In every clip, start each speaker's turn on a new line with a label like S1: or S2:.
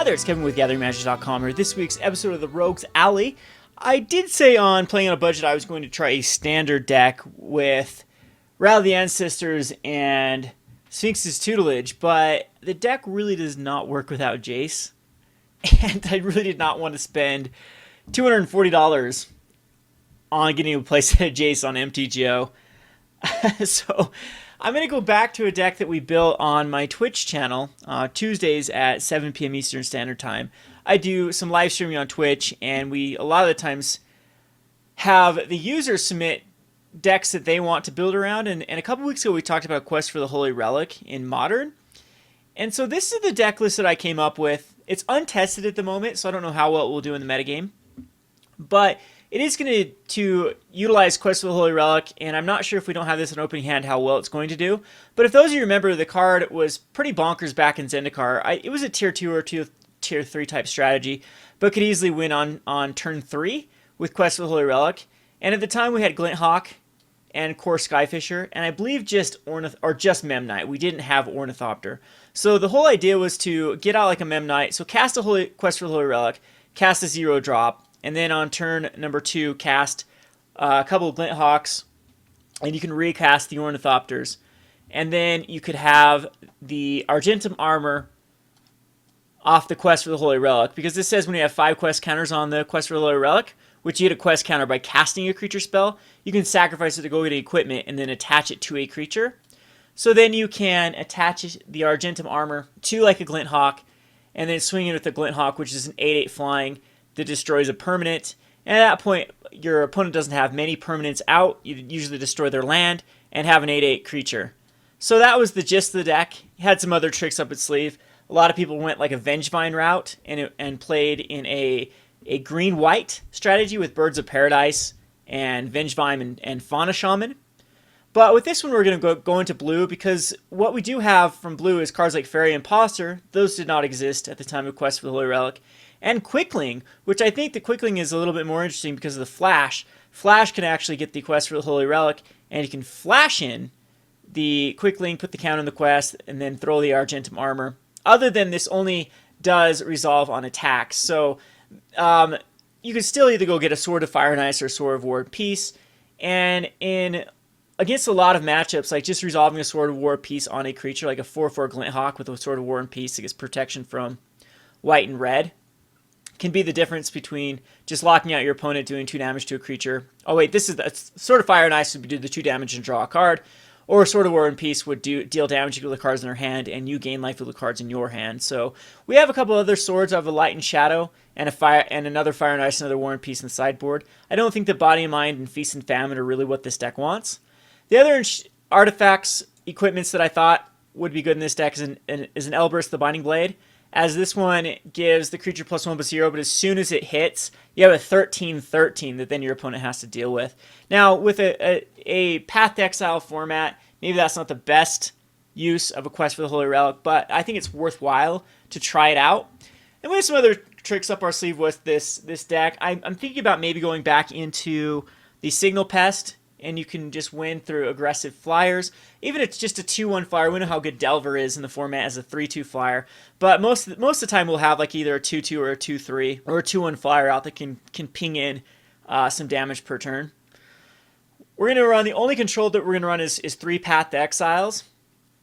S1: there, it's Kevin with GatheringMagic.com here. This week's episode of the Rogues Alley. I did say on Playing on a Budget I was going to try a standard deck with Rally the Ancestors and Sphinx's Tutelage, but the deck really does not work without Jace, and I really did not want to spend $240 on getting a playset of Jace on MTGO. So I'm going to go back to a deck that we built on my Twitch channel, Tuesdays at 7 p.m. Eastern Standard Time. I do some live streaming on Twitch, and we, a lot of the times, have the users submit decks that they want to build around. And a couple weeks ago, we talked about Quest for the Holy Relic in Modern. And so this is the deck list that I came up with. It's untested at the moment, so I don't know how well it will do in the metagame. But it is going to utilize Quest for the Holy Relic, and I'm not sure if we don't have this in opening hand how well it's going to do. But if those of you remember, the card was pretty bonkers back in Zendikar. It was a tier 2 or tier 3 type strategy, but could easily win on turn 3 with Quest for the Holy Relic. And at the time we had Glint Hawk and Kor Skyfisher, and I believe just Memnite. We didn't have Ornithopter. So the whole idea was to get out like a Memnite. So cast a Quest for the Holy Relic, cast a 0-drop, and then on turn number 2, cast a couple of Glint Hawks, and you can recast the Ornithopters. And then you could have the Argentum Armor off the Quest for the Holy Relic, because this says when you have 5 quest counters on the Quest for the Holy Relic, which you get a quest counter by casting a creature spell, you can sacrifice it to go get equipment and then attach it to a creature. So then you can attach the Argentum Armor to like a Glint Hawk, and then swing it with the Glint Hawk, which is an 8/8 flying that destroys a permanent. And at that point, your opponent doesn't have many permanents out. You usually destroy their land and have an 8/8 creature. So that was the gist of the deck. It had some other tricks up its sleeve. A lot of people went like a Vengevine route and played in a green-white strategy with Birds of Paradise and Vengevine and Fauna Shaman. But with this one, we're going to go into blue, because what we do have from blue is cards like Faerie Impostor. Those did not exist at the time of Quest for the Holy Relic. And Quickling, which I think the Quickling is a little bit more interesting because of the Flash. Flash can actually get the Quest for the Holy Relic, and you can flash in the Quickling, put the count on the quest, and then throw the Argentum Armor. Other than this only does resolve on attacks. So you can still either go get a Sword of Fire and Ice or a Sword of War and Peace. And against a lot of matchups, like just resolving a Sword of War and Peace on a creature, like a 4/4 Glint Hawk with a Sword of War and Peace that gets protection from white and red, can be the difference between just locking out your opponent, doing 2 damage to a creature. Oh wait, this is the Sword of Fire and Ice would do the 2 damage and draw a card. Or Sword of War and Peace would deal damage to the cards in their hand, and you gain life with the cards in your hand. So we have a couple other swords of a Light and Shadow, and a fire, and another Fire and Ice, another War and Peace in the sideboard. I don't think that Body and Mind and Feast and Famine are really what this deck wants. The other artifacts, equipments that I thought would be good in this deck is an Elbrus, the Binding Blade, as this one gives the creature +1/+0, but as soon as it hits, you have a 13/13 that then your opponent has to deal with. Now, with a Path to Exile format, maybe that's not the best use of a Quest for the Holy Relic, but I think it's worthwhile to try it out. And we have some other tricks up our sleeve with this deck. I'm thinking about maybe going back into the Signal Pest, and you can just win through aggressive flyers. Even if it's just a 2/1 flyer, we know how good Delver is in the format as a 3/2 flyer. But most of the time we'll have like either a 2/2 or a 2/3 or a 2/1 flyer out that can ping in some damage per turn. We're going to run, the only control that we're going to run is 3 Path to Exiles.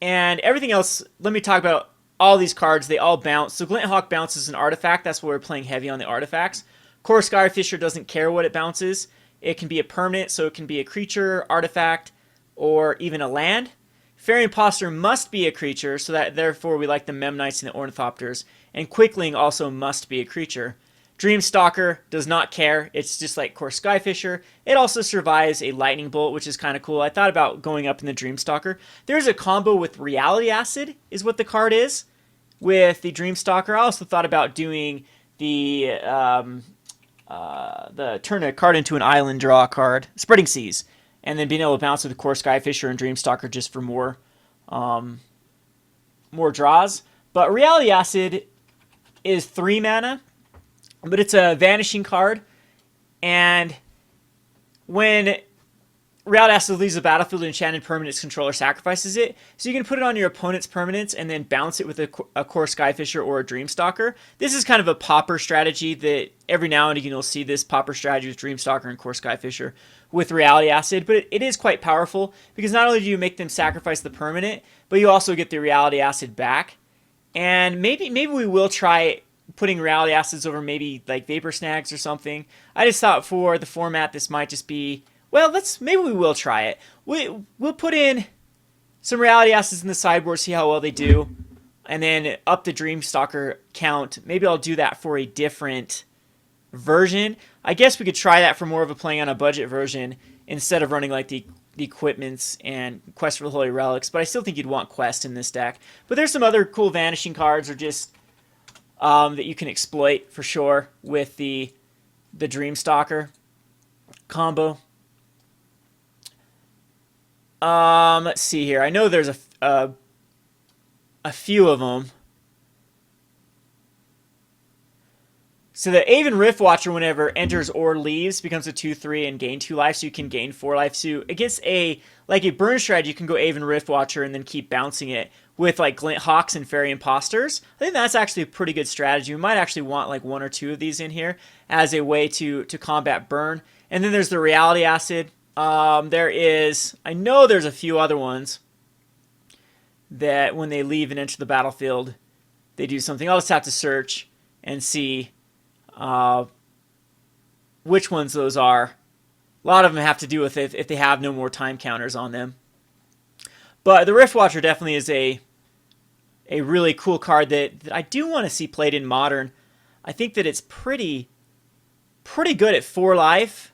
S1: And everything else, let me talk about all these cards. They all bounce. So Glint Hawk bounces an artifact. That's why we're playing heavy on the artifacts. Kor Skyfisher doesn't care what it bounces. It can be a permanent, so it can be a creature, artifact, or even a land. Faerie Impostor must be a creature, so that therefore we like the Memnites and the Ornithopters. And Quickling also must be a creature. Dream Stalker does not care. It's just like Kor Skyfisher. It also survives a Lightning Bolt, which is kind of cool. I thought about going up in the Dream Stalker. There's a combo with Reality Acid, is what the card is, with the Dream Stalker. I also thought about doing the turn a card into an island, draw a card, Spreading Seas, and then being able to bounce with the Kor Skyfisher and Dream Stalker just for more draws. But Reality Acid is 3 mana, but it's a vanishing card, and when Reality Acid leaves the battlefield, enchanted permanent its controller sacrifices it. So you can put it on your opponent's permanents and then bounce it with a Kor Skyfisher or a Dream Stalker. This is kind of a popper strategy that every now and again you'll see this popper strategy with Dream Stalker and Kor Skyfisher with Reality Acid. But it is quite powerful because not only do you make them sacrifice the permanent, but you also get the Reality Acid back. And maybe we will try putting Reality Acids over maybe like Vapor Snags or something. I just thought for the format this might just be... Well, maybe we will try it. We'll put in some Reality Acids in the sideboard, see how well they do, and then up the Dream Stalker count. Maybe I'll do that for a different version. I guess we could try that for more of a playing on a budget version instead of running like the equipments and Quest for the Holy Relics. But I still think you'd want Quest in this deck. But there's some other cool vanishing cards or just that you can exploit for sure with the Dream Stalker combo. Let's see here. I know there's a few of them. So the Aven Riftwatcher, whenever enters or leaves, becomes a 2/3 and gain 2 life, so you can gain 4 life. So against a burn strategy, you can go Aven Riftwatcher and then keep bouncing it with like Glint Hawks and Faerie Impostors. I think that's actually a pretty good strategy. We might actually want like 1 or 2 of these in here as a way to combat burn. And then there's the Reality Acid. I know there's a few other ones that when they leave and enter the battlefield, they do something. I'll just have to search and see which ones those are. A lot of them have to do with if they have no more time counters on them. But the Riftwatcher definitely is a really cool card that I do want to see played in Modern. I think that it's pretty good at 4 life.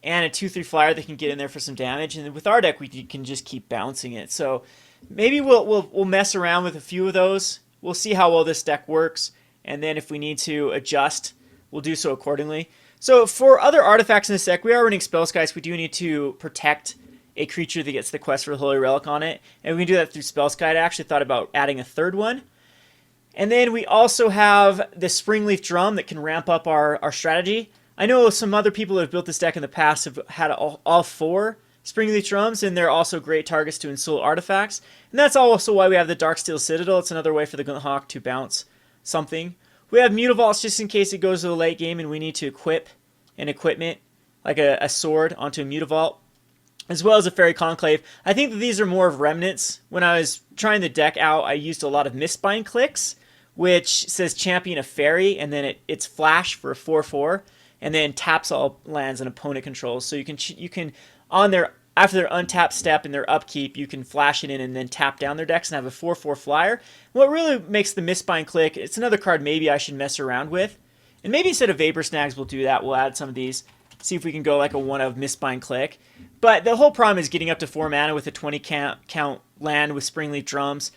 S1: And a 2/3 flyer that can get in there for some damage. And with our deck, we can just keep bouncing it. So maybe we'll mess around with a few of those. We'll see how well this deck works. And then if we need to adjust, we'll do so accordingly. So for other artifacts in this deck, we are running Spellskite. We do need to protect a creature that gets the Quest for the Holy Relic on it. And we can do that through Spellskite. I actually thought about adding a third one. And then we also have the Springleaf Drum that can ramp up our strategy. I know some other people that have built this deck in the past have had all 4 Springleaf Drums, and they're also great targets to Ensoul Artifacts. And that's also why we have the Darksteel Citadel. It's another way for the Glint Hawk to bounce something. We have Mutavaults just in case it goes to the late game and we need to equip an equipment, like a sword, onto a Mutavault, as well as a Faerie Conclave. I think that these are more of remnants. When I was trying the deck out, I used a lot of Mistbind clicks, which says Champion of Fairy, and then it's Flash for a 4/4. And then taps all lands an opponent controls. So you can on their after their untap step and their upkeep, you can flash it in and then tap down their decks and have a 4/4 flyer. What really makes the Mistbind click? It's another card maybe I should mess around with, and maybe instead of Vapor Snags, we'll do that. We'll add some of these, see if we can go like a 1 of Mistbind click. But the whole problem is getting up to 4 mana with a 20 count land with Springleaf Drums.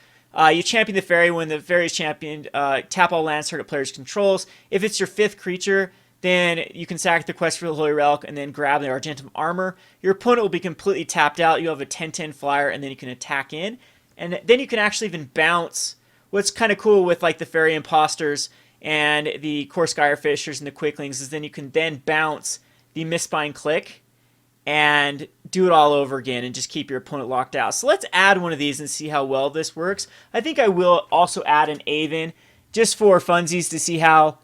S1: You champion the Fairy. When the Fairy is championed, tap all lands target player's controls. If it's your 5th creature, then you can sack the Quest for the Holy Relic and then grab the Argentum Armor. Your opponent will be completely tapped out. You have a 10/10 flyer, and then you can attack in. And then you can actually even bounce. What's kind of cool with like the Faerie Impostors and the Kor Skyfishers and the Quicklings is then you can then bounce the Mistbind Clique and do it all over again and just keep your opponent locked out. So let's add one of these and see how well this works. I think I will also add an Aven just for funsies to see how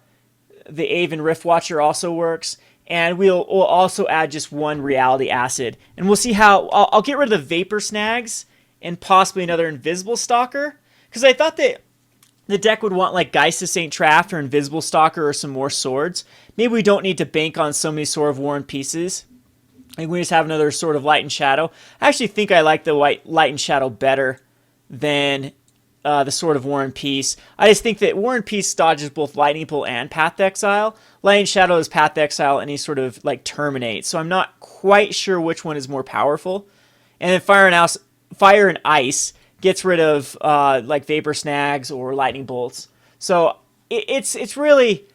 S1: the Aven Riftwatcher also works, and we'll also add just 1 Reality Acid, and we'll see how. I'll get rid of the Vapor Snags and possibly another Invisible Stalker, because I thought that the deck would want like Geist of St. Traft or Invisible Stalker or some more swords. Maybe we don't need to bank on so many Sword of War and Pieces. Maybe we just have another Sword of Light and Shadow. I actually think I like the Light and Shadow better than the Sword of War and Peace. I just think that War and Peace dodges both Lightning Bolt and Path to Exile. Light and Shadow is Path to Exile and he sort of like terminates. So I'm not quite sure which one is more powerful. And then Fire and Ice gets rid of like Vapor Snags or Lightning Bolts. So it's really,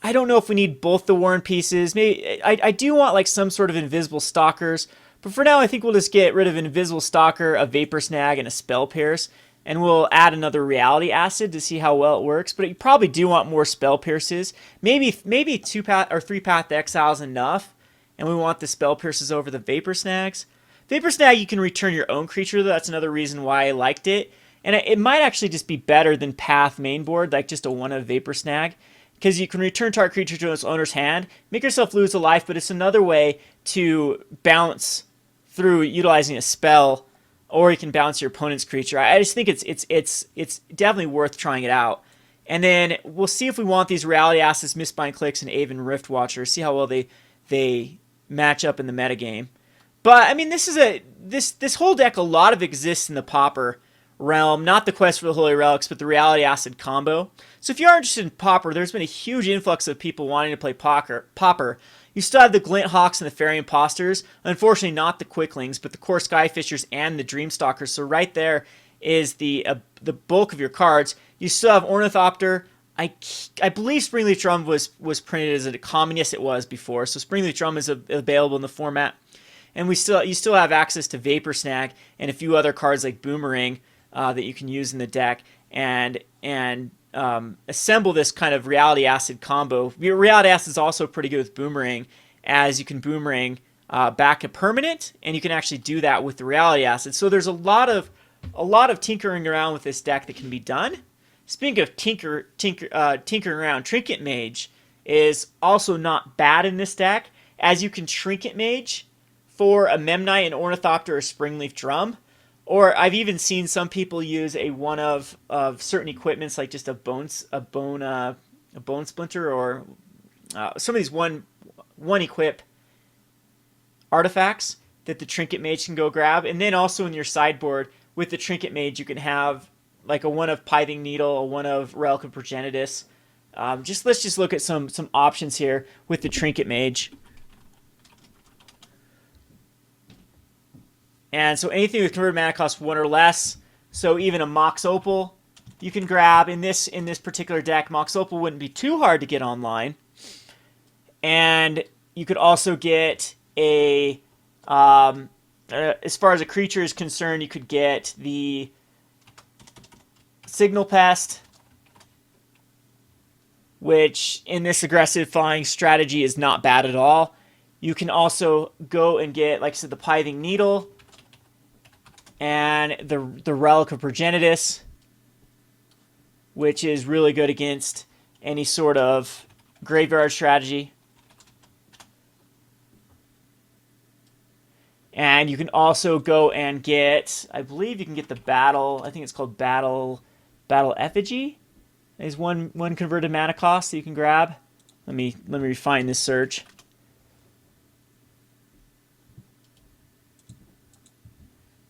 S1: I don't know if we need both the War and Pieces. Maybe I do want like some sort of Invisible Stalkers. But for now I think we'll just get rid of an Invisible Stalker, a Vapor Snag, and a Spell Pierce. And we'll add another Reality Acid to see how well it works. But you probably do want more Spell Pierces. Maybe 2 path or 3 Path to Exile is enough. and we want the Spell Pierces over the Vapor Snags. Vapor Snag, you can return your own creature, though. That's another reason why I liked it. And it might actually just be better than Path mainboard, like just a 1-of Vapor Snag, because you can return target creature to its owner's hand, make yourself lose a life, but it's another way to bounce through utilizing a spell, or you can bounce your opponent's creature. I just think it's definitely worth trying it out. And then we'll see if we want these Reality Assets, Mistbind Cliques, and Aven Rift Watcher, see how well they match up in the metagame. But I mean, this whole deck, a lot of it exists in the Pauper realm, not the Quest for the Holy Relics, but the Reality Acid combo. So if you are interested in Pauper, there's been a huge influx of people wanting to play Pauper. You still have the Glint Hawks and the Faerie Impostors. Unfortunately, not the Quicklings, but the Kor Skyfishers and the Dream Stalkers. So right there is the bulk of your cards. You still have Ornithopter. I believe Springleaf Drum was printed as a common. Yes, it was before. So Springleaf Drum is available in the format. And you still have access to Vapor Snag and a few other cards like Boomerang that you can use in the deck, and assemble this kind of Reality Acid combo. Reality Acid is also pretty good with Boomerang, as you can Boomerang back a permanent, and you can actually do that with the Reality Acid. So there's a lot of tinkering around with this deck that can be done. Speaking of tinkering around, Trinket Mage is also not bad in this deck, as you can Trinket Mage for a Memnite, an Ornithopter, or a Springleaf Drum. Or I've even seen some people use a 1-of certain equipments, like just a bone splinter, or some of these one equip artifacts that the Trinket Mage can go grab. And then also in your sideboard with the Trinket Mage, you can have like a 1-of Pithing Needle, a 1-of Relic of Progenitus. Let's just look at some options here with the Trinket Mage. And so anything with converted mana cost 1 or less, so even a Mox Opal you can grab. In this particular deck, Mox Opal wouldn't be too hard to get online. And you could also get a, as far as a creature is concerned, you could get the Signal Pest, which in this aggressive flying strategy is not bad at all. You can also go and get, like I said, the Pithing Needle, and the Relic of Progenitus, which is really good against any sort of graveyard strategy. And you can also go and get, I believe you can get the Battle, I think it's called Battle Effigy. There's one converted mana cost that you can grab. Let me refine this search.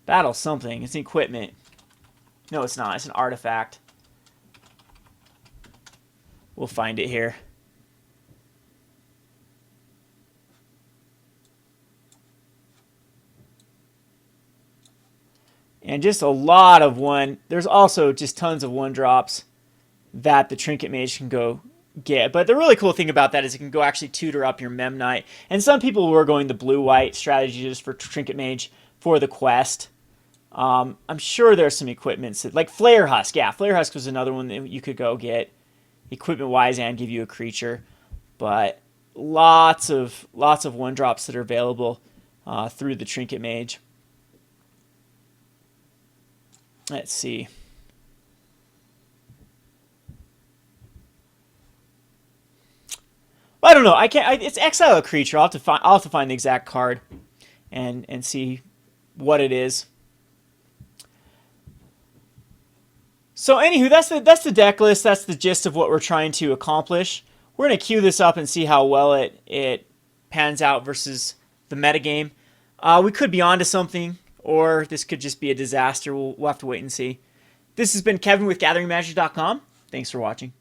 S1: Battle something. It's an equipment. No, it's not. It's an artifact. We'll find it here. And just a lot of one. There's also just tons of 1-drops that the Trinket Mage can go get. But the really cool thing about that is it can go actually tutor up your Memnite. And some people were going the blue-white strategy just for Trinket Mage for the quest. I'm sure there's some equipments that, like Flare Husk. Yeah, Flare Husk was another one that you could go get equipment-wise and give you a creature. But lots of 1-drops that are available through the Trinket Mage. Let's see. Well, I don't know. It's exile a creature. I'll have to find the exact card and see what it is. So anywho, that's the deck list. That's the gist of what we're trying to accomplish. We're going to queue this up and see how well it pans out versus the metagame. We could be onto something, or this could just be a disaster. We'll have to wait and see. This has been Kevin with GatheringMagic.com. Thanks for watching.